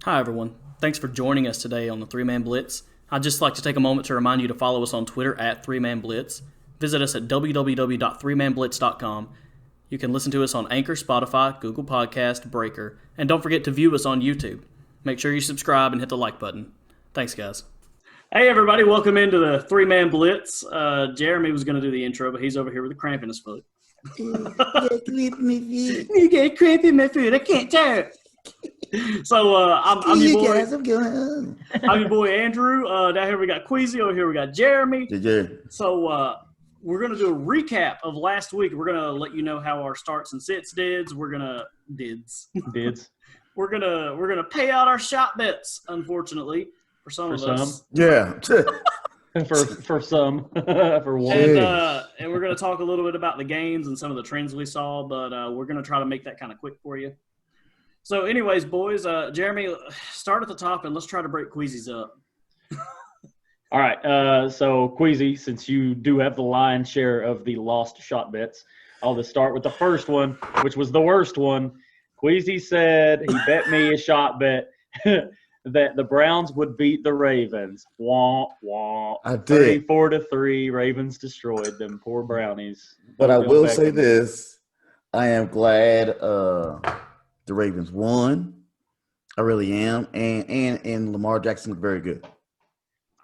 Hi, everyone. Thanks for joining us today on the Three Man Blitz. I'd just like to take a moment to remind you to follow us on Twitter at 3manblitz. Visit us at www.3manblitz.com. You can listen to us on Anchor, Spotify, Google Podcast, Breaker, and don't forget to view us on YouTube. Make sure you subscribe and hit the like button. Thanks, guys. Hey, everybody. Welcome into the Three Man Blitz. Jeremy was going to do the intro, but he's over here with a cramp in his foot. You got cramp in my feet. You get cramp in my foot. I can't turn. So I'm your boy. Guys, I'm going home. I'm your boy Andrew. Down here we got Queasy. Over here we got Jeremy. Yeah. So we're gonna do a recap of last week. We're gonna let you know how our starts and sits dids. We're gonna We're gonna pay out our shot bets. Unfortunately, for some of us. Yeah. for some, for one. And we're gonna talk a little bit about the games and some of the trends we saw. But we're gonna try to make that kind of quick for you. So, anyways, boys, Jeremy, start at the top and let's try to break Queasy's up. All right. So, Queasy, since you do have the lion's share of the lost shot bets, I'll just start with the first one, which was the worst one. Queasy said he bet me a shot bet that the Browns would beat the Ravens. Wah, wah. I did. 34-3. Ravens destroyed them. Poor Brownies. But I will say this. I am glad the Ravens won. I really am. And Lamar Jackson looked very good.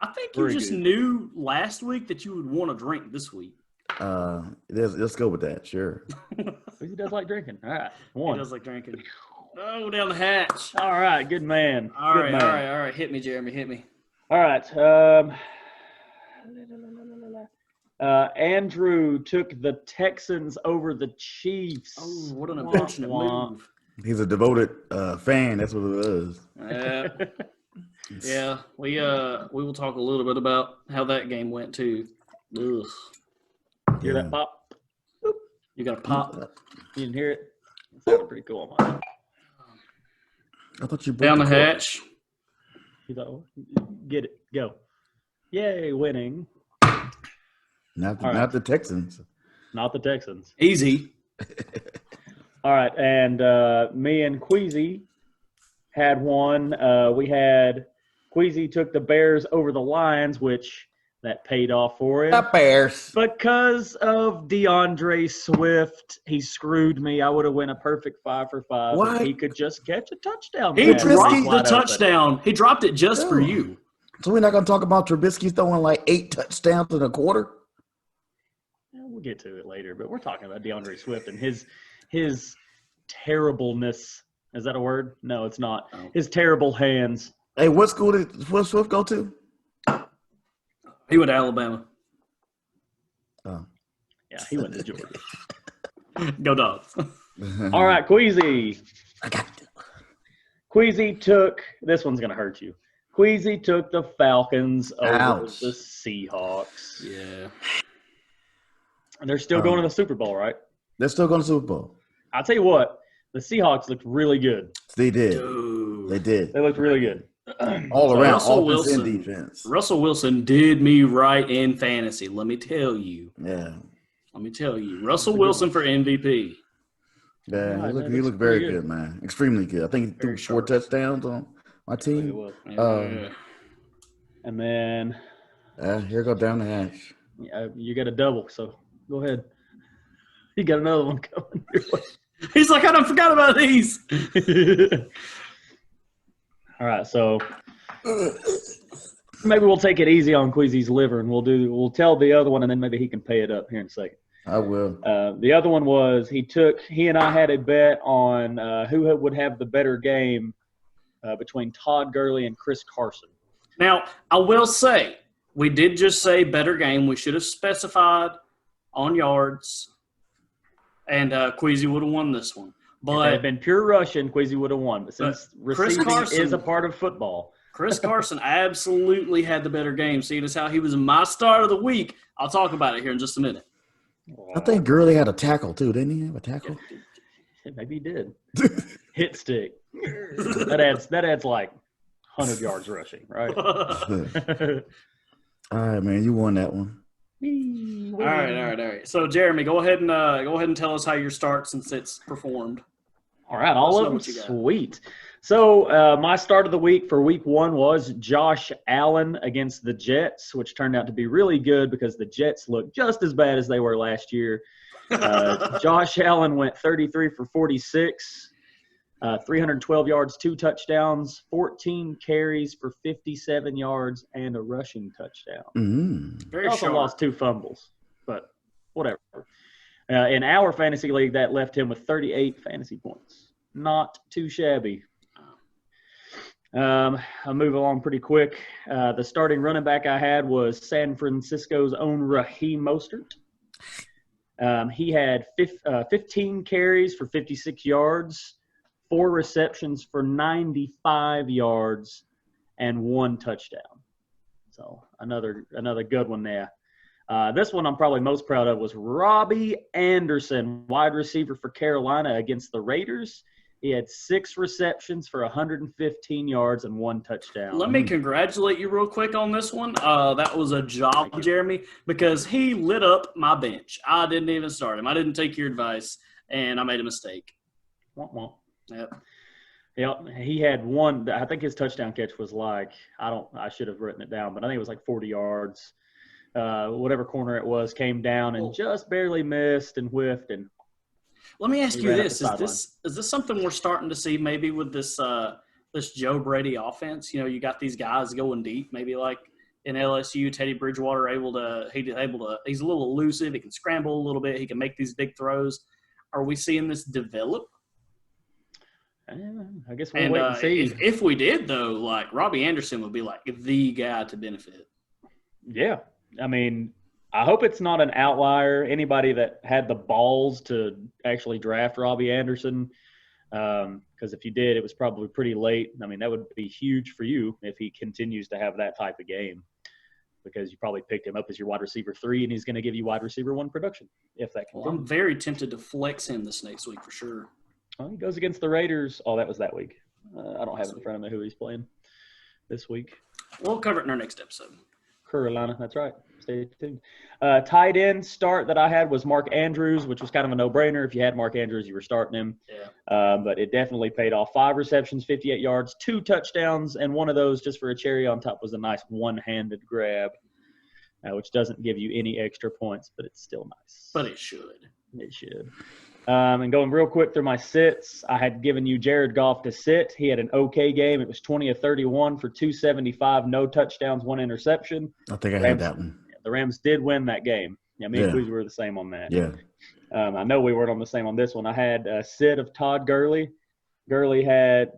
I think you just knew last week that you would want to drink this week. Let's go with that. Sure. He does like drinking. All right. He does like drinking. Oh, down the hatch. All right. Good man. All right. Hit me, Jeremy. Hit me. All right. Andrew took the Texans over the Chiefs. Oh, what an unfortunate move. He's a devoted fan. That's what it was. Yeah. We will talk a little bit about how that game went too. Ugh. Hear that pop? Boop. You got a pop? You didn't hear it? It sounded pretty cool. I thought you down the hatch. You thought, get it, go! Yay, winning! Not the Texans. Not the Texans. Easy. All right, and me and Queasy had one. We had Queasy took the Bears over the Lions, which that paid off for him. The Bears. Because of DeAndre Swift, he screwed me. I would have went a perfect 5 for 5. What? He could just catch a touchdown. He dropped the touchdown. He dropped it just for you. So we're not going to talk about Trubisky throwing like 8 touchdowns in a quarter? Yeah, we'll get to it later, but we're talking about DeAndre Swift and his terribleness. Is that a word? No, it's not. Oh. His terrible hands. Hey, what school did Swift go to? He went to Alabama. Oh. Yeah, he went to Georgia. Go Dogs. All right, Queasy. I got it. Queasy took – this one's going to hurt you. Queasy took the Falcons over the Seahawks. Yeah. And they're still going to the Super Bowl, right? They're still going to the Super Bowl. I'll tell you what. The Seahawks looked really good. They did. Dude. They did. They looked really good. All around, Russell offense Wilson, and defense. Russell Wilson did me right in fantasy. Let me tell you. Yeah. Russell Wilson for MVP. Yeah, he looked very good, man. Extremely good. I think he threw 4 touchdowns on my team. And then here go down the hatch. you got a double, so go ahead. You got another one coming your way. He's like, I don't forgot about these. All right, so maybe we'll take it easy on Queasy's liver, and we'll tell the other one, and then maybe he can pay it up here in a second. I will. The other one was he and I had a bet on who would have the better game between Todd Gurley and Chris Carson. Now, I will say, we did just say better game. We should have specified on yards, and Queasy would have won this one. But if it had been pure Russian, Queasy would have won. But since receiving is a part of football. Chris Carson absolutely had the better game, seeing as how he was my start of the week. I'll talk about it here in just a minute. I think Gurley had a tackle, too. Didn't he have a tackle? Maybe he did. Hit stick. That adds like 100 yards rushing, right? All right, man. You won that one. All right. So, Jeremy, go ahead and tell us how your starts and sits performed. All right, all of them sweet. So my start of the week for week 1 was Josh Allen against the Jets, which turned out to be really good because the Jets looked just as bad as they were last year. Josh Allen went 33 for 46, 312 yards, 2 touchdowns, 14 carries for 57 yards, and a rushing touchdown. Very He also sharp. lost 2 fumbles, but whatever. In our fantasy league, that left him with 38 fantasy points. Not too shabby. I'll move along pretty quick. The starting running back I had was San Francisco's own Raheem Mostert. He had 15 carries for 56 yards, 4 receptions for 95 yards, and 1 touchdown. So another good one there. This one I'm probably most proud of was Robbie Anderson, wide receiver for Carolina against the Raiders. He had 6 receptions for 115 yards and 1 touchdown. Let me congratulate you real quick on this one. That was a job, Jeremy, because he lit up my bench. I didn't even start him. I didn't take your advice, and I made a mistake. Womp womp. Yep. He had 1. I think his touchdown catch was like I should have written it down, but I think it was like 40 yards. Whatever corner it was came down and just barely missed and whiffed and. Let me ask you this: is this something we're starting to see maybe with this this Joe Brady offense? You know, you got these guys going deep. Maybe like in LSU, Teddy Bridgewater he's a little elusive. He can scramble a little bit. He can make these big throws. Are we seeing this develop? I guess we'll wait and see. If we did, though, like Robbie Anderson would be like the guy to benefit. Yeah, I mean. I hope it's not an outlier. Anybody that had the balls to actually draft Robbie Anderson, because if you did, it was probably pretty late. I mean, that would be huge for you if he continues to have that type of game, because you probably picked him up as your wide receiver 3, and he's going to give you wide receiver 1 production if that continues. Well, I'm very tempted to flex him this next week for sure. Well, he goes against the Raiders. Oh, that was that week. I don't have it in front of me who he's playing this week. We'll cover it in our next episode. Carolina, that's right. Stay tuned. Tight end start that I had was Mark Andrews, which was kind of a no-brainer. If you had Mark Andrews, you were starting him. Yeah. But it definitely paid off. 5 receptions, 58 yards, 2 touchdowns, and one of those, just for a cherry on top, was a nice one-handed grab, which doesn't give you any extra points, but it's still nice. But it should. It should. And going real quick through my sits, I had given you Jared Goff to sit. He had an okay game. It was 20 of 31 for 275, no touchdowns, 1 interception. I think I had that one. The Rams did win that game. Yeah, me and Queez were the same on that. Yeah. I know we weren't on the same on this one. I had a sit of Todd Gurley. Gurley had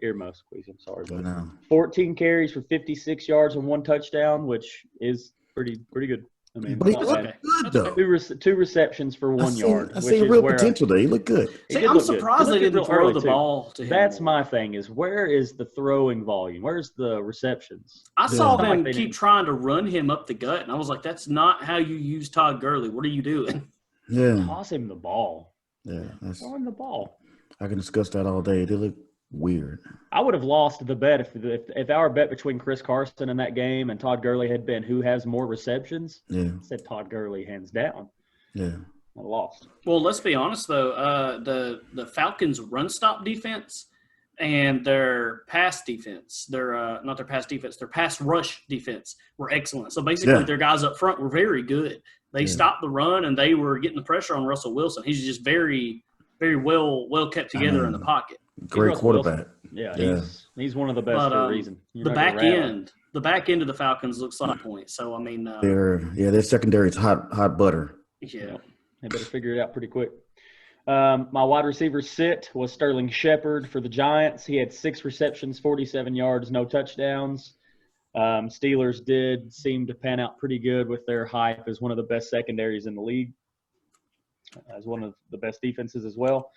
earmuffs, Queez. I'm sorry, but 14 carries for 56 yards and 1 touchdown, which is pretty good. I mean, but he looked good, though. 2 receptions for 1 yard. I see real potential there. He looked good. See, I'm surprised they didn't throw the ball to him. That's my thing is where is the throwing volume? Where's the receptions? I saw them keep trying to run him up the gut, and I was like, that's not how you use Todd Gurley. What are you doing? Yeah. Toss him the ball. Yeah. Throw him the ball. I can discuss that all day. They look weird. I would have lost the bet if our bet between Chris Carson in that game and Todd Gurley had been who has more receptions. Yeah. I said Todd Gurley hands down. Yeah. I lost. Well, let's be honest though. The Falcons' run stop defense and their pass defense, their pass rush defense were excellent. So basically, their guys up front were very good. They stopped the run and they were getting the pressure on Russell Wilson. He's just very, very well kept together in the pocket. Great quarterback. He's one of the best for a reason. The back end of the Falcons looks like a point. So I mean, their secondary is hot butter. Yeah, they better figure it out pretty quick. My wide receiver sit was Sterling Shepard for the Giants. He had 6 receptions, 47 yards, no touchdowns. Steelers did seem to pan out pretty good with their hype as one of the best secondaries in the league, as one of the best defenses as well.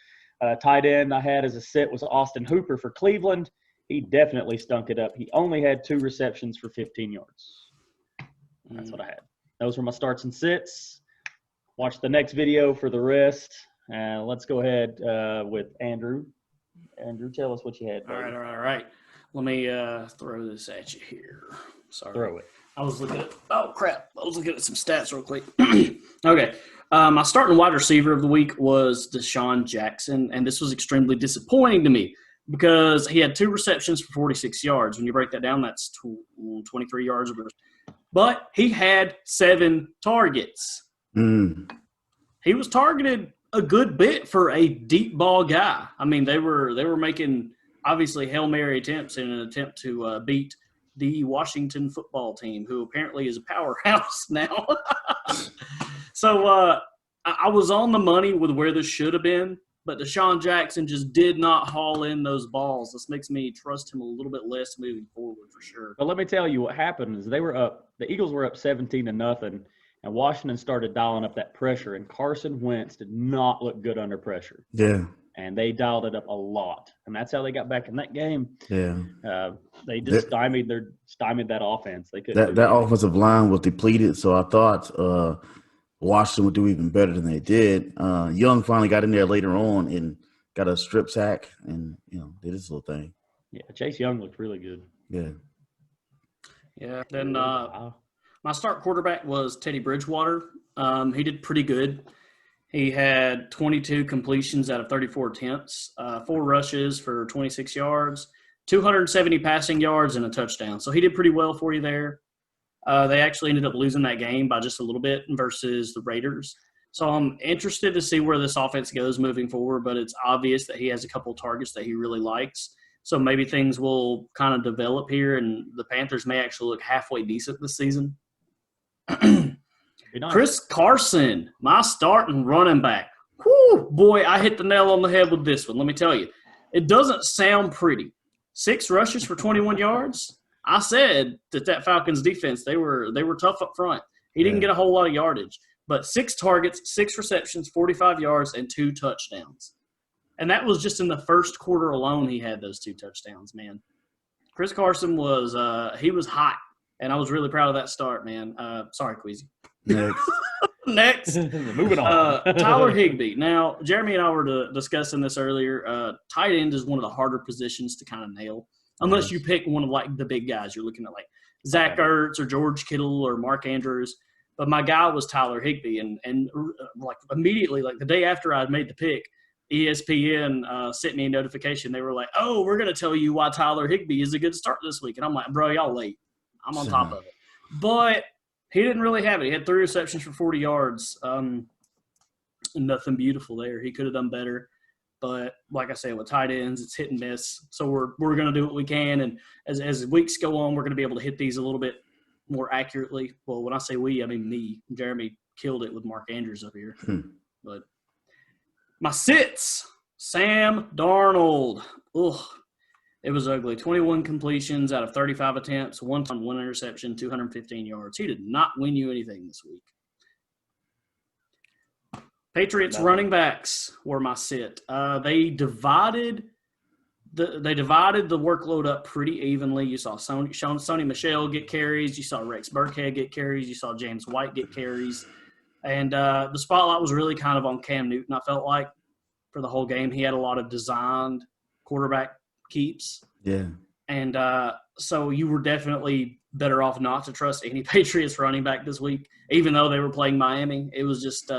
Tight end I had as a sit was Austin Hooper for Cleveland. He definitely stunk it up. He only had 2 receptions for 15 yards. That's what I had. Those were my starts and sits. Watch the next video for the rest. Let's go ahead with Andrew. Andrew, tell us what you had. All right. Let me throw this at you here. Sorry. Throw it. I was looking at – oh, crap. I was looking at some stats real quick. Okay. My starting wide receiver of the week was Deshaun Jackson, and this was extremely disappointing to me because he had 2 receptions for 46 yards. When you break that down, that's 23 yards. But he had 7 targets. He was targeted a good bit for a deep ball guy. I mean, they were making obviously Hail Mary attempts in an attempt to beat the Washington football team, who apparently is a powerhouse now. So I was on the money with where this should have been, but Deshaun Jackson just did not haul in those balls. This makes me trust him a little bit less moving forward for sure. But let me tell you what happened is the Eagles were up 17-0, and Washington started dialing up that pressure, and Carson Wentz did not look good under pressure. Yeah. And they dialed it up a lot, and that's how they got back in that game. Yeah. They just stymied that offense. They couldn't. That offensive line was depleted, so I thought Washington would do even better than they did. Young finally got in there later on and got a strip sack, and did his little thing. Yeah, Chase Young looked really good. Yeah. Yeah. Then my start quarterback was Teddy Bridgewater. He did pretty good. He had 22 completions out of 34 attempts, 4 rushes for 26 yards, 270 passing yards, and a touchdown. So he did pretty well for you there. They actually ended up losing that game by just a little bit versus the Raiders. So I'm interested to see where this offense goes moving forward, but it's obvious that he has a couple of targets that he really likes. So maybe things will kind of develop here, and the Panthers may actually look halfway decent this season. Nice. Chris Carson, my starting running back. Whew, boy, I hit the nail on the head with this one. Let me tell you, it doesn't sound pretty. 6 rushes for 21 yards. I said that Falcons defense, they were tough up front. He didn't get a whole lot of yardage, but 6 targets, 6 receptions, 45 yards, and 2 touchdowns. And that was just in the first quarter alone. He had those 2 touchdowns, man. Chris Carson was he was hot, and I was really proud of that start, man. Sorry, Queasy. Next. Moving on. Tyler Higbee. Now, Jeremy and I were discussing this earlier. Tight end is one of the harder positions to kind of nail, unless you pick one of like the big guys. You're looking at like Zach Ertz or George Kittle or Mark Andrews. But my guy was Tyler Higbee, and like immediately, like the day after I made the pick, ESPN sent me a notification. They were like, "Oh, we're going to tell you why Tyler Higbee is a good start this week." And I'm like, "Bro, y'all late. I'm on top of it." But he didn't really have it. He had 3 receptions for 40 yards. Nothing beautiful there. He could have done better. But like I said, with tight ends, it's hit and miss. So we're going to do what we can. And as weeks go on, we're going to be able to hit these a little bit more accurately. Well, when I say we, I mean me. Jeremy killed it with Mark Andrews up here. But my sits, Sam Darnold. Ugh. It was ugly. 21 completions out of 35 attempts, 1 interception, 215 yards. He did not win you anything this week. Patriots running backs were my sit. They divided the workload up pretty evenly. You saw Sony Michel get carries. You saw Rex Burkhead get carries. You saw James White get carries. And the spotlight was really kind of on Cam Newton, I felt like, for the whole game. He had a lot of designed quarterback keeps. Yeah. And so you were definitely better off not to trust any Patriots running back this week, even though they were playing Miami. It was just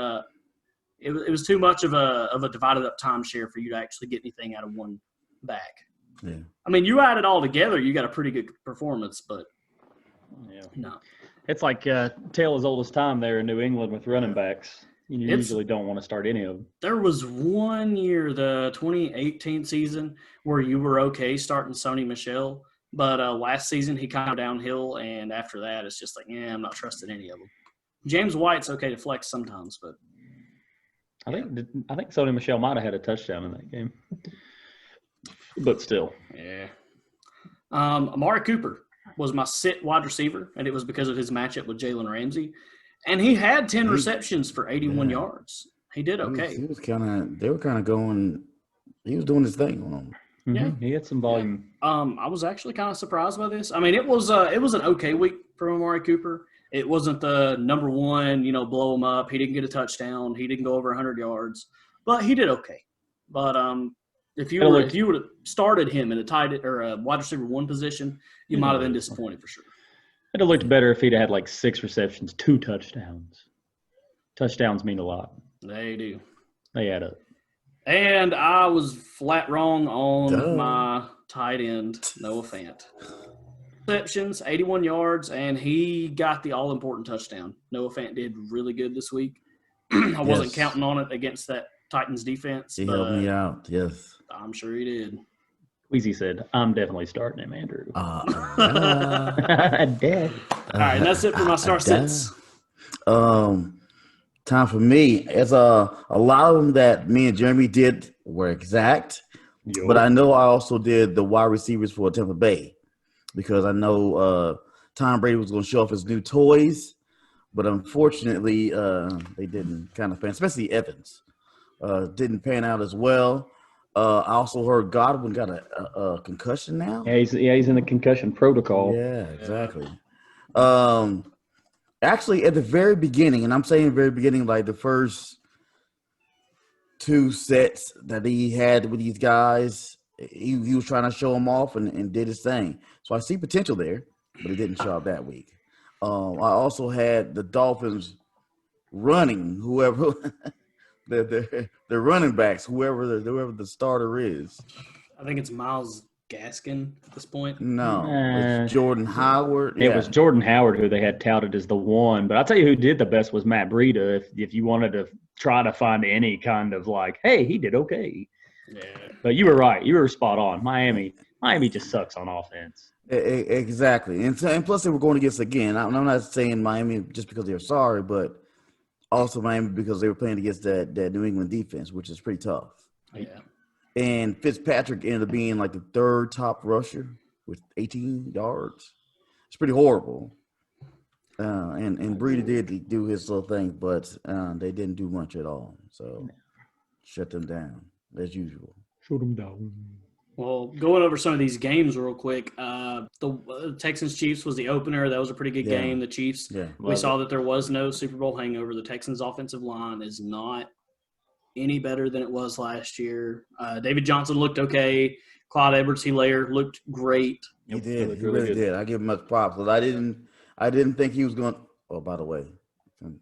it was too much of a divided up timeshare for you to actually get anything out of one back. Yeah. I mean, you add it all together, you got a pretty good performance, but no. It's like tale as old as time there in New England with running backs. You usually don't want to start any of them. There was one year, the 2018 season, where you were okay starting Sony Michel, but last season he kind of downhill, and after that it's just like, I'm not trusting any of them. James White's okay to flex sometimes, but I think Sony Michel might have had a touchdown in that game, but still, Amari Cooper was my sit wide receiver, and it was because of his matchup with Jalen Ramsey. And he had 10 receptions for 81 yards. He did okay. He was they were kind of going – he was doing his thing on them. Yeah, he had some volume. I was actually kind of surprised by this. I mean, it was an okay week for Amari Cooper. It wasn't the number one, blow him up. He didn't get a touchdown. He didn't go over 100 yards. But he did okay. But if you would have started him in a tight or a wide receiver 1 position, you might have been disappointed for sure. It'd have looked better if he'd had like 6 receptions, 2 touchdowns. Touchdowns mean a lot. They do. They add up. And I was flat wrong on Duh. my tight end, Noah Fant. Receptions, 81 yards, and he got the all-important touchdown. Noah Fant did really good this week. I wasn't Yes. counting on it against that Titans defense, He but helped me out. Yes. I'm sure he did. Queasy said, I'm definitely starting him, Andrew. Dad. All right, and that's it for my star sits. Time for me. As a lot of them that me and Jeremy did were exact, but I know I also did the wide receivers for Tampa Bay because I know Tom Brady was going to show off his new toys, but unfortunately they didn't kind of pan, especially Evans. Didn't pan out as well. I also heard Godwin got a concussion now. Yeah, he's in the concussion protocol. Yeah, exactly. Actually, at the very beginning, and I'm saying very beginning, like the first 2 sets that he had with these guys, he was trying to show them off and did his thing. So I see potential there, but it didn't show up that week. I also had the Dolphins running whoever the running backs, whoever the starter is. I think it's Myles Gaskin at this point. No, it's Jordan Howard. It was Jordan Howard who they had touted as the one. But I'll tell you who did the best was Matt Breida. If you wanted to try to find any kind of like, hey, he did okay. Yeah. But you were right. You were spot on. Miami just sucks on offense. Exactly. And plus they were going against, again, I'm not saying Miami just because they're sorry, but also Miami because they were playing against that New England defense, which is pretty tough. Yeah. And Fitzpatrick ended up being like the 3rd top rusher with 18 yards. It's pretty horrible. And Breida did do his little thing, but they didn't do much at all. So shut them down as usual. Shut them down. Well, going over some of these games real quick, the Texans-Chiefs was the opener. That was a pretty good game. The Chiefs, we saw that there was no Super Bowl hangover. The Texans' offensive line is not any better than it was last year. David Johnson looked okay. Clyde Edwards-Helaire looked great. He did. He really did. I give him much props. But I didn't think he was going – oh, by the way.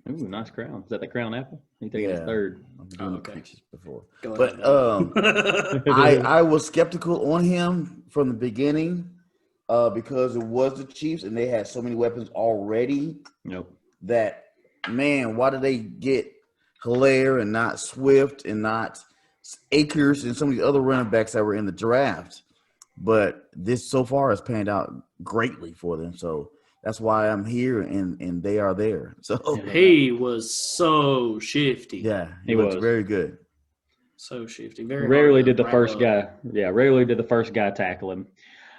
Ooh, nice crown. Is that the crown apple? You think it's 3rd? I've been doing the pictures before. But I was skeptical on him from the beginning because it was the Chiefs and they had so many weapons already that, man, why did they get Hilaire and not Swift and not Akers and some of the other running backs that were in the draft? But this so far has panned out greatly for them. So that's why I'm here and they are there. So he was so shifty. Yeah, he was very good. So shifty. Very rarely did the first guy. Yeah, rarely did the first guy tackle him.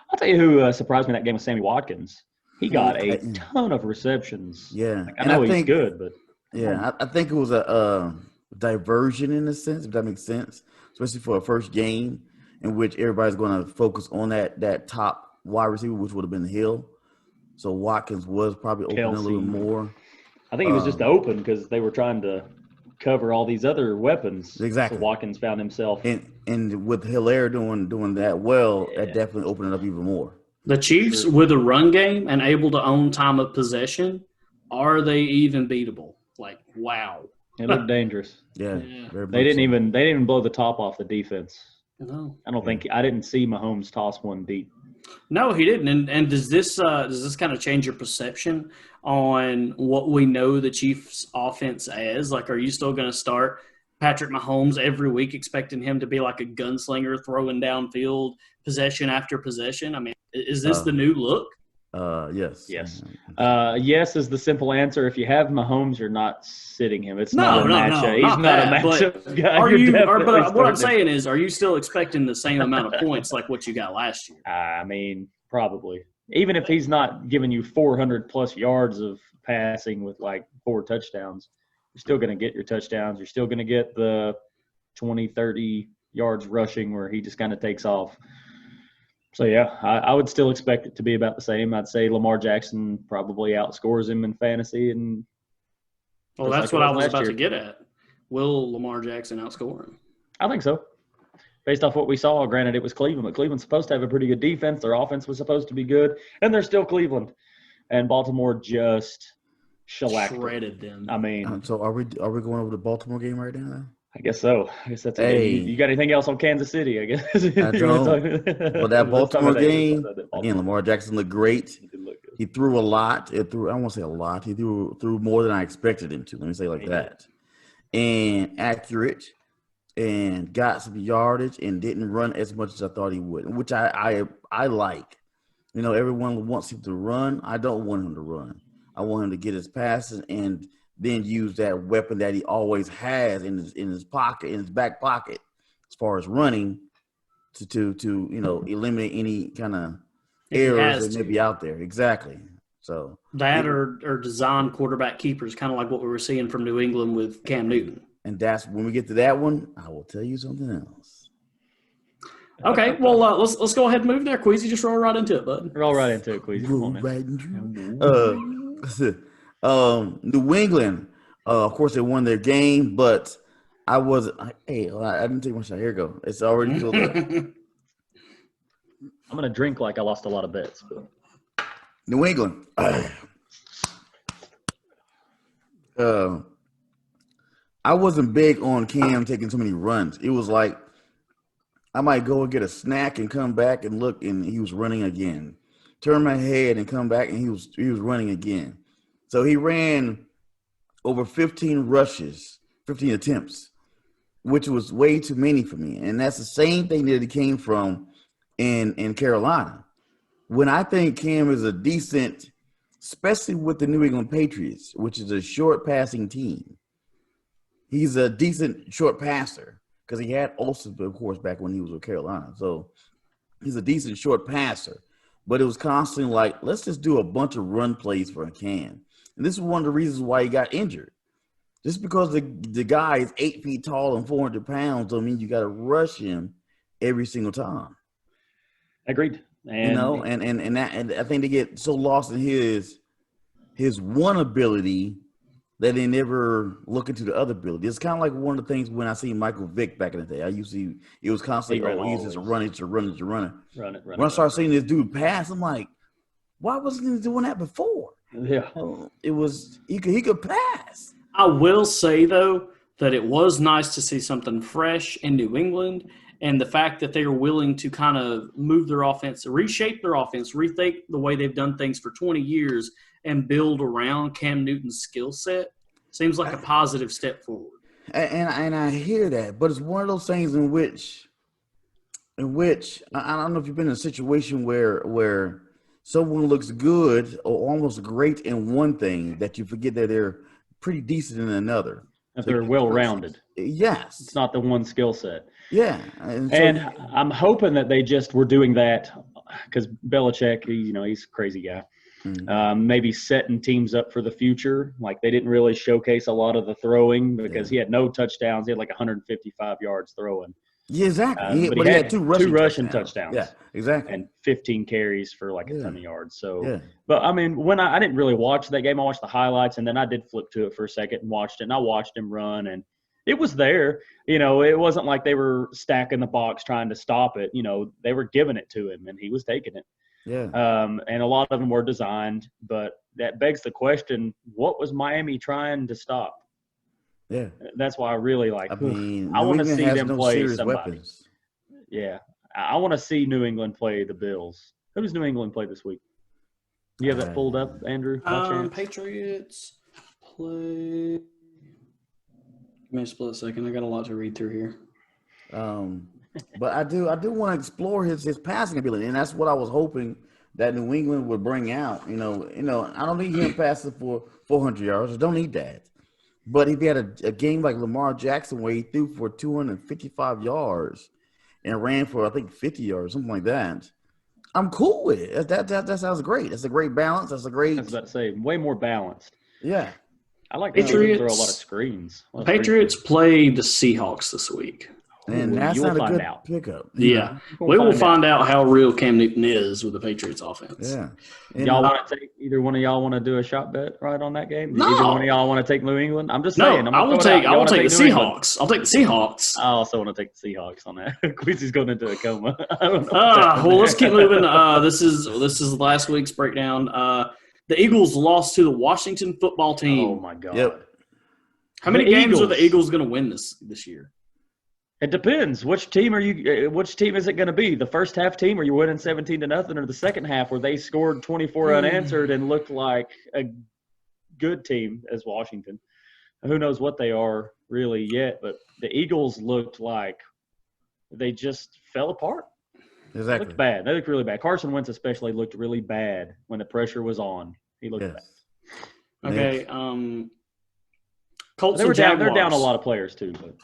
I'll tell you who surprised me that game was Sammy Watkins. He got a ton of receptions. Yeah, I know he's good, but I think it was a diversion in a sense, if that makes sense, especially for a first game in which everybody's going to focus on that top wide receiver, which would have been Hill. So Watkins was probably open a little bit more. I think he was just open because they were trying to cover all these other weapons. Exactly. So Watkins found himself. And with Hilaire doing that well, that definitely opened it up even more. The Chiefs, with a run game and able to own time of possession, are they even beatable? Like, wow. It looked dangerous. Yeah. They didn't even blow the top off the defense. No. I didn't see Mahomes toss one deep. No, he didn't. And does this kind of change your perception on what we know the Chiefs' offense as? Like, are you still going to start Patrick Mahomes every week, expecting him to be like a gunslinger, throwing downfield, possession after possession? I mean, is this the new look? Yes. Yes. Yes is the simple answer. If you have Mahomes, you're not sitting him. It's not a matchup. He's not a matchup guy. What I'm saying is, are you still expecting the same amount of points like what you got last year? I mean, probably. Even if he's not giving you 400-plus yards of passing with like 4 touchdowns, you're still going to get your touchdowns. You're still going to get the 20, 30 yards rushing where he just kind of takes off. So, yeah, I would still expect it to be about the same. I'd say Lamar Jackson probably outscores him in fantasy. Well, that's what I was about to get at. Will Lamar Jackson outscore him? I think so. Based off what we saw, granted it was Cleveland, but Cleveland's supposed to have a pretty good defense. Their offense was supposed to be good, and they're still Cleveland. And Baltimore just shredded them. I mean, so are we going over the Baltimore game right now? I guess so. I guess that's Hey, you got anything else on Kansas City? I guess. I don't. But that Baltimore game, again, Lamar Jackson looked great. He threw a lot. I won't say a lot. He threw more than I expected him to. Let me say it like that. And accurate, and got some yardage, and didn't run as much as I thought he would, which I like. You know, everyone wants him to run. I don't want him to run. I want him to get his passes and then use that weapon that he always has in his pocket, in his back pocket, as far as running to eliminate any kind of errors that may be out there. Exactly. So that or design quarterback keepers, kind of like what we were seeing from New England with Cam Newton. And that's when we get to that one, I will tell you something else. Okay, well, let's go ahead and move there, Queasy. Just roll right into it, bud. Roll right into it, Queasy. New England, of course, they won their game, but I didn't take my shot. Here we go. It's already filled up. I'm gonna drink like I lost a lot of bets. But. New England. I wasn't big on Cam taking so many runs. It was like I might go and get a snack and come back and look, and he was running again. Turn my head and come back, and he was running again. So he ran over 15 rushes, 15 attempts, which was way too many for me. And that's the same thing that he came from in Carolina. When I think Cam is a decent, especially with the New England Patriots, which is a short passing team, he's a decent short passer because he had Olsen, of course, back when he was with Carolina. So he's a decent short passer. But it was constantly like, let's just do a bunch of run plays for Cam. And this is one of the reasons why he got injured. Just because the guy is 8 feet tall and 400 pounds, don't mean you got to rush him every single time. Agreed. And and I think they get so lost in his one ability that they never look into the other ability. It's kind of like one of the things when I see Michael Vick back in the day. It was constantly, he's just a runner. Run it. When I started seeing this dude pass, I'm like, why wasn't he doing that before? Yeah. It was he could pass. I will say, though, that it was nice to see something fresh in New England, and the fact that they are willing to kind of move their offense, reshape their offense, rethink the way they've done things for 20 years, and build around Cam Newton's skill set seems like a positive step forward. And I hear that, but it's one of those things in which I don't know if you've been in a situation where someone looks good or almost great in one thing that you forget that they're pretty decent in another. If they're well-rounded. Yes. It's not the one skill set. Yeah. And I'm hoping that they just were doing that because Belichick, he's a crazy guy. Mm-hmm. Maybe setting teams up for the future. Like they didn't really showcase a lot of the throwing because he had no touchdowns. He had like 155 yards throwing. Yeah, exactly. But he had two rushing touchdowns. Yeah, exactly. And 15 carries for like a ton of yards. So, But I mean, when I didn't really watch that game, I watched the highlights and then I did flip to it for a second and watched it. And I watched him run and it was there. It wasn't like they were stacking the box trying to stop it. They were giving it to him and he was taking it. Yeah. And a lot of them were designed, but that begs the question: what was Miami trying to stop? Yeah, that's why I really like. I want to see them play somebody. Weapons. Yeah, I want to see New England play the Bills. Who does New England play this week? You have that pulled up, Andrew? Patriots play. Give me a split second. I got a lot to read through here. But I do want to explore his passing ability, and that's what I was hoping that New England would bring out. I don't need him passing for 400 yards. I don't need that. But if he had a game like Lamar Jackson where he threw for 255 yards and ran for, I think, 50 yards, something like that, I'm cool with it. That sounds great. That's a great balance. That's a great – I was about to say, way more balanced. Yeah. I like Patriots throw a lot of screens. Patriots play the Seahawks this week. And that's not a good pickup. Yeah. We will find out how real Cam Newton is with the Patriots offense. Yeah. Y'all want to take – either one of y'all want to do a shot bet right on that game? No. Either one of y'all want to take New England? I'm just saying. I will take the Seahawks. I'll take the Seahawks. I also want to take the Seahawks on that. Quincy's going into a coma. Well, let's keep moving. This is last week's breakdown. The Eagles lost to the Washington football team. Oh, my God. Yep. How many games are the Eagles going to win this year? It depends. Which team is it going to be? The first half team where you're winning 17-0, or the second half where they scored 24 unanswered and looked like a good team as Washington? Who knows what they are really yet, but the Eagles looked like they just fell apart. Exactly. They looked bad. They looked really bad. Carson Wentz especially looked really bad when the pressure was on. He looked bad. Okay. Colts and Jaguars. They're down a lot of players too, but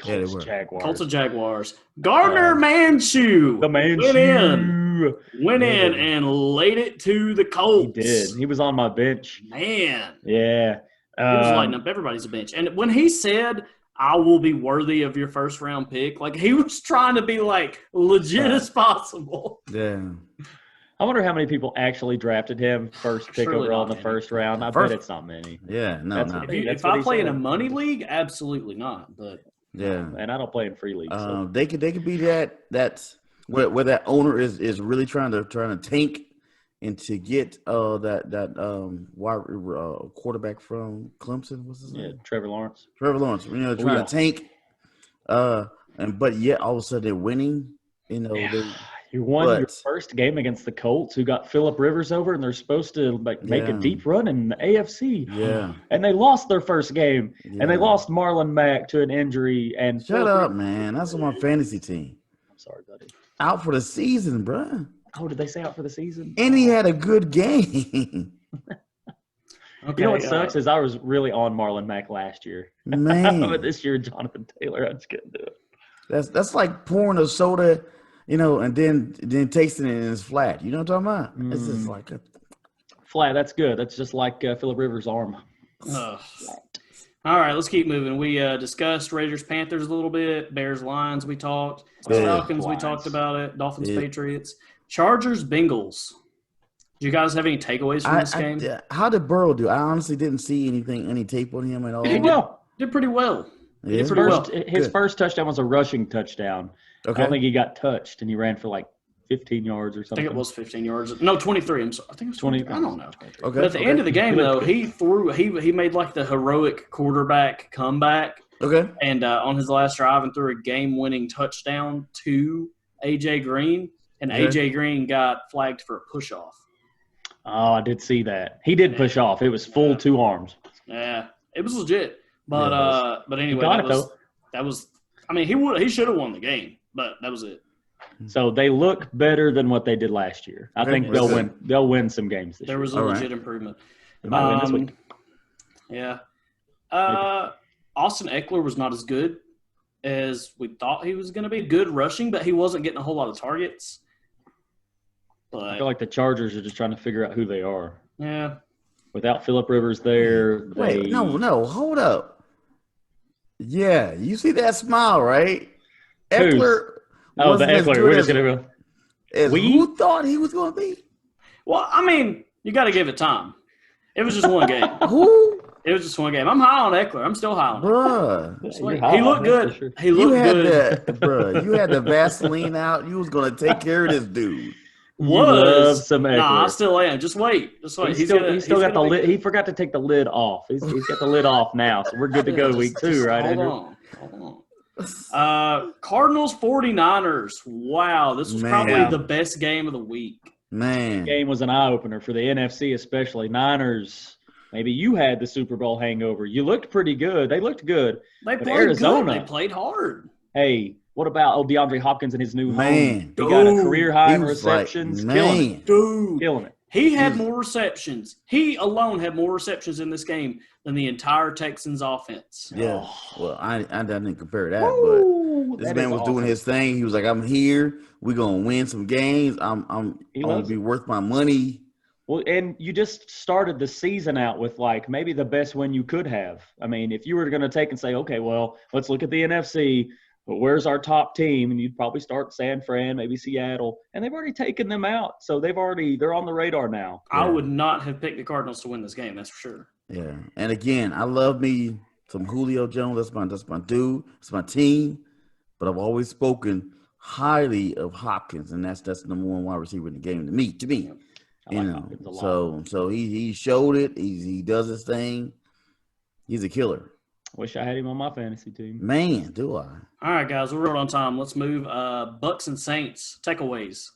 Jaguars. Colts and Jaguars. Gardner Minshew. The Minshew went in and laid it to the Colts. He did. He was on my bench. Man. Yeah. He was lighting up everybody's bench. And when he said, I will be worthy of your first round pick, like he was trying to be like legit as possible. Yeah. I wonder how many people actually drafted him first pick overall in the first round. I bet it's not many. Yeah, no. If I play in a money league, absolutely not. But yeah, and I don't play in free leagues. So. They could be that's where that owner is really trying to tank and to get wide quarterback from Clemson. What's his name? Yeah, Trevor Lawrence. Trying to tank, but yet all of a sudden they're winning. You won your first game against the Colts, who got Phillip Rivers over, and they're supposed to make a deep run in the AFC. Yeah, and they lost their first game, and they lost Marlon Mack to an injury. And shut up, man! That's on my fantasy team. I'm sorry, buddy. Out for the season, bro. Oh, did they say out for the season? And he had a good game. Okay, you know what sucks is I was really on Marlon Mack last year. Man, but this year Jonathan Taylor, I just couldn't do it. That's like pouring a soda. And then tasting it and it's flat. You know what I'm talking about? It's just like a flat. That's good. That's just like Phillip Rivers' arm. All right, let's keep moving. We discussed Raiders Panthers a little bit. Bears Lions we talked. Falcons we talked about it. Dolphins Patriots. Chargers Bengals. Do you guys have any takeaways from this game? How did Burrow do? I honestly didn't see any tape on him at all. He did pretty well. Yeah. His first touchdown was a rushing touchdown. Okay. I don't think he got touched, and he ran for like 15 yards or something. I think it was 15 yards. No, 23. I'm sorry. I think it was 20. I don't know. Okay. But at the end of the game, though, he made like the heroic quarterback comeback. Okay. And on his last drive and threw a game-winning touchdown to A.J. Green, and A.J. Green got flagged for a push-off. Oh, I did see that. He did push off. It was full two arms. Yeah, it was legit. But anyway, that was. I mean, he should have won the game. But that was it. So they look better than what they did last year. I think they'll win. They'll win some games this year. There was a legit improvement. They might win this week. Yeah. Austin Eckler was not as good as we thought he was going to be. Good rushing, but he wasn't getting a whole lot of targets. But I feel like the Chargers are just trying to figure out who they are. Yeah. Without Phillip Rivers there. Wait, no, hold up. Yeah, you see that smile, right? Eckler. Oh, the Eckler. We're just going to who thought he was going to be? Well, I mean, you got to give it time. It was just one game. Who? It was just one game. I'm high on Eckler. I'm still high on him. Bruh. He looked good. Sure. He looked good. Bruh, you had the Vaseline out. You was going to take care of this dude. Love some Eckler. Nah, I still am. Just wait. He's still got the lid. He forgot to take the lid off. He's got the lid off now, so we're good to go week 2, right, Andrew? Hold on. Cardinals 49ers. Wow, this was probably the best game of the week. Man. This game was an eye-opener for the NFC especially. Niners, maybe you had the Super Bowl hangover. You looked pretty good. They looked good. They played Arizona. Good. They played hard. Hey, what about DeAndre Hopkins and his new home? He got a career high in receptions. Killing it. He had more receptions. He alone had more receptions in this game than the entire Texans offense. Yeah. Well, I didn't compare that, but this man was doing his thing. He was like, I'm here. We're going to win some games. I'm going to be worth my money. Well, and you just started the season out with like maybe the best win you could have. I mean, if you were going to take and say, okay, well, let's look at the NFC. But where's our top team? And you'd probably start San Fran, maybe Seattle. And they've already taken them out. So they're on the radar now. I would not have picked the Cardinals to win this game, that's for sure. Yeah. And again, I love me some Julio Jones. That's my dude. It's my team. But I've always spoken highly of Hopkins, and that's the number one wide receiver in the game to me. I like Hopkins a lot. So he showed it. He does his thing. He's a killer. Wish I had him on my fantasy team. Man, do I. All right, guys, we're on time. Let's move. Bucks and Saints takeaways.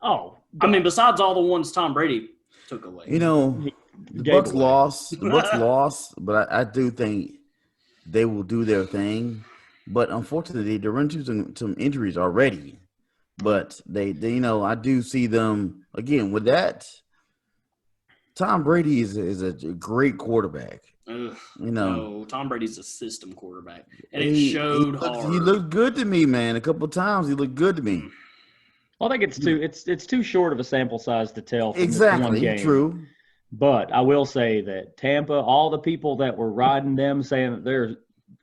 Oh, I mean, besides all the ones Tom Brady took away. You know, the Bucks lost. The Bucks lost, but I do think they will do their thing. But unfortunately, they're into some injuries already. But they I do see them again with that. Tom Brady is a great quarterback. Ugh, no, Tom Brady's a system quarterback, and it he hard. He looked good to me, man. A couple of times he looked good to me. Well, I think it's too short of a sample size to tell from exactly one game. True. But I will say that Tampa, all the people that were riding them, saying that they're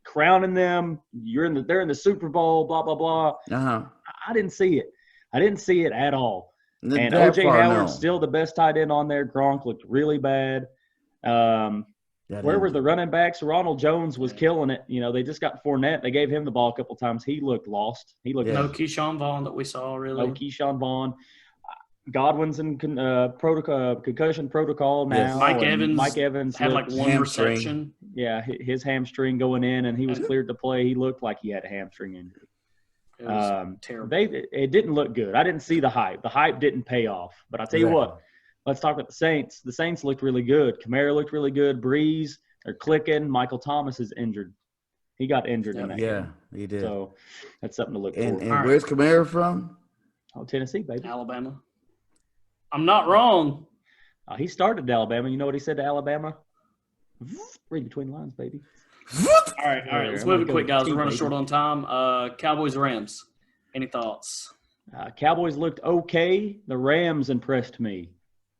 crowning them, they're in the Super Bowl, blah blah blah. I didn't see it. I didn't see it at all. And O.J. Howard's still the best tight end on there. Gronk looked really bad. Where were the running backs? Ronald Jones was killing it. They just got Fournette. They gave him the ball a couple times. He looked lost. He looked no Keyshawn Vaughn that we saw really. No Keyshawn Vaughn. Godwin's in concussion protocol now. Yes. Mike Evans had like one reception. Yeah, his hamstring going in, and he was cleared to play. He looked like he had a hamstring injury. It was terrible. It didn't look good. I didn't see the hype. The hype didn't pay off. But I'll tell you what. Let's talk about the Saints. The Saints looked really good. Kamara looked really good. Breeze, they're clicking. Michael Thomas is injured. He got injured in that game. Yeah, he did. So that's something to look for. And where's Kamara from? Oh, Tennessee, baby. Alabama. I'm not wrong. He started at Alabama. You know what he said to Alabama? Read between the lines, baby. All right. Let's move it quick, guys. We're running short on time. Cowboys-Rams. Any thoughts? Cowboys looked okay. The Rams impressed me.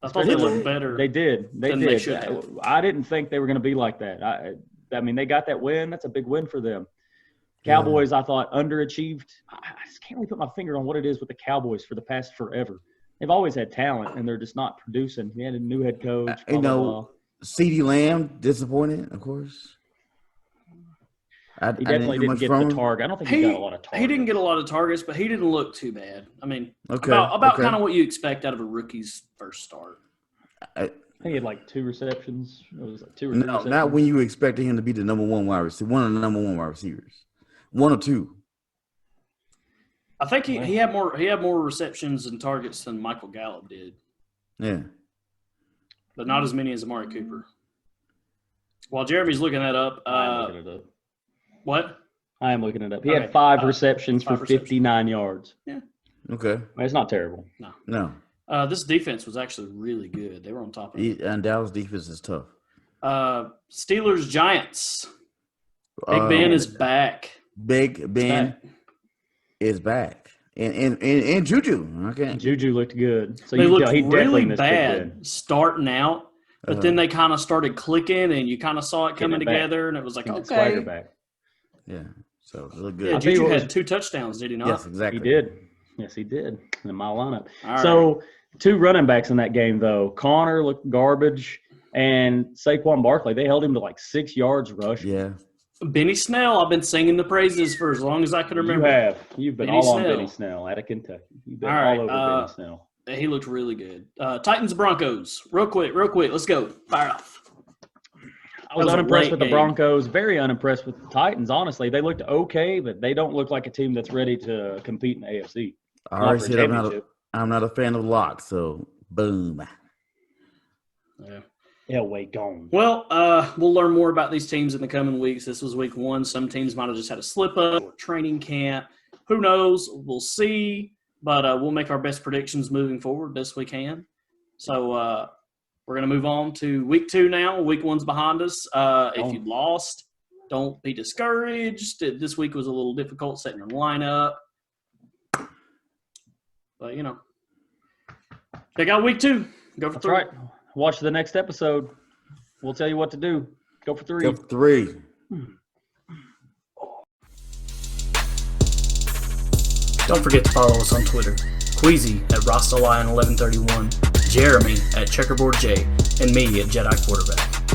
I thought they looked better. They did. They should have. I didn't think they were going to be like that. I mean, they got that win. That's a big win for them. Cowboys, I thought, underachieved. I just can't really put my finger on what it is with the Cowboys for the past forever. They've always had talent, and they're just not producing. They had a new head coach. CeeDee Lamb, disappointed, of course. He definitely didn't get the target. I don't think he got a lot of targets. He didn't get a lot of targets, but he didn't look too bad. I mean, about kind of what you expect out of a rookie's first start. I think he had like 2 receptions. It was like 2 or 3 receptions. Not when you expected him to be the number one wide receiver, one of the number one wide receivers, 1 or 2. I think he had more receptions and targets than Michael Gallup did. Yeah, but not as many as Amari Cooper. While Jeremy's looking that up, I'm looking it up. What? I am looking it up. He had 5 receptions for 59 yards. Yeah. Okay. It's not terrible. No. This defense was actually really good. They were on top of it. And Dallas defense is tough. Steelers Giants. Big Ben is back. Big Ben is back. And Juju. Okay. Juju looked good. So they looked really bad starting out, but then they kind of started clicking, and you kind of saw it coming together, and it was like, okay. Back. Yeah. So it looked good. Yeah, Juju had 2 touchdowns, did he not? Yes, exactly. He did. Yes, he did in my lineup. So 2 running backs in that game, though. Connor looked garbage, and Saquon Barkley, they held him to like 6 yards rush. Yeah. Benny Snell, I've been singing the praises for as long as I can remember. You have. You've been all on Benny Snell out of Kentucky. You've been all over Benny Snell. He looked really good. Titans Broncos. Real quick. Let's go. Fire off. I was unimpressed with the Broncos, very unimpressed with the Titans, honestly. They looked okay, but they don't look like a team that's ready to compete in the AFC. I already said I'm not a fan of lock, so boom. Yeah. Elway gone. Well, we'll learn more about these teams in the coming weeks. This was week 1. Some teams might have just had a slip-up or training camp. Who knows? We'll see. But we'll make our best predictions moving forward best we can. So we're going to move on to week 2 now. Week 1's behind us. If you lost, don't be discouraged. This week was a little difficult setting your lineup. But, check out week 2. Go for 3. That's right. Watch the next episode. We'll tell you what to do. Go for 3. Go for 3. Don't forget to follow us on Twitter. Queasy at RastaLion1131, Jeremy at Checkerboard J, and me at Jedi Quarterback.